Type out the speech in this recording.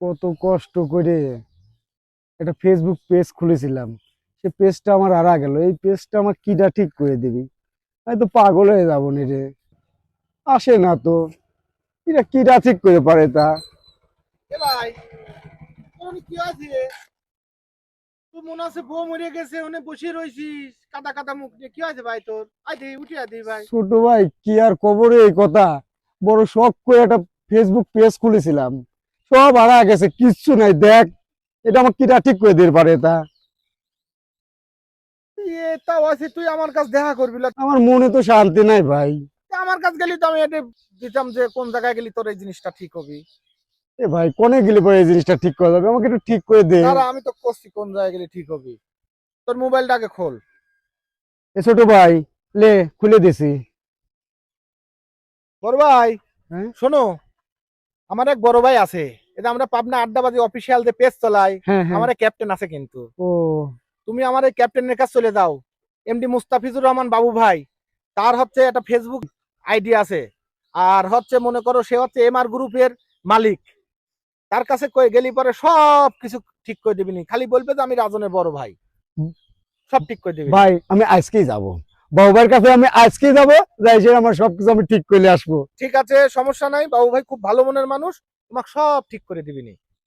কত কষ্ট করে একটা ফেসবুক পেজ খুলেছিলাম, সে পেজটা আমার হারা গেল। এই পেজটা আমার কিটা ঠিক করে দিবি? আমি তো পাগল হয়ে যাবো নি রে। আসে না তো, এটা কিটা ঠিক করে পারে তা? এ ভাই, তোর কি আছে? তুই মনে আছে বউ মরে গেছে, ওনে বসে রইছিস কাদা কাদা মুখ দিয়ে। কি আছে ভাই তোর? আই দে, উঠে আই দে ভাই। ছোট ভাই, কি আর কবরে এই কথা। বড় শখ করে একটা ফেসবুক পেজ খুলেছিলাম, সব হারা গেছে, কিচ্ছু নাই। দেখ, এটা আমার কিটা ঠিক করে দিতে পারে তা? তাও আছে, তুই আমার কাছে দেখা করবি না? আমার মনে তো শান্তি নাই ভাই। আমার কাছে গেলি তো আমি এটা দিতাম যে কোন জায়গায় গেলি তোর এই জিনিসটা ঠিক হবে। এ ভাই, কোনে গেলে পরে এই জিনিসটা ঠিক করা যাবে? আমাকে একটু ঠিক করে দে। দাঁড়া, আমি তো করছি কোন জায়গায় গেলি ঠিক হবে। তোর মোবাইলটাকে খোল। এ ছোট ভাই, লে, খুলে দিছি। বড় ভাই, হ্যাঁ, শোনো, আমার এক বড় ভাই আছে। এটা আমরা পাবনা আড্ডাবাজি অফিসিয়াল যে পেজ চালাই। হ্যাঁ, হ্যাঁ। আমার এক ক্যাপ্টেন আছে কিন্তু। ও, তুমি আমার এই ক্যাপ্টেনের কাছে চলে যাও। এমডি মুস্তাফিজুর রহমান বাবু ভাই, তার হচ্ছে একটা ফেসবুক আইডি আছে। আর হচ্ছে মনে করো সে হচ্ছে এমআর গ্রুপের মালিক। তার কাছে কই গেলি পরে সব কিছু ঠিক করে দিবিনি, খালি বলবে যে আমি রাজনের বড় ভাই। সব ঠিক করে দিবি। ভাই আমি আজকেই যাব, বাবার কাছে আমি আজকেই যাব, যাই সে আমার সবকিছু আমি ঠিক করে আসবো। ঠিক আছে, সমস্যা নাই, বাবু ভাই খুব ভালো মনের মানুষ, তোমাকে সব ঠিক করে দিবিনি।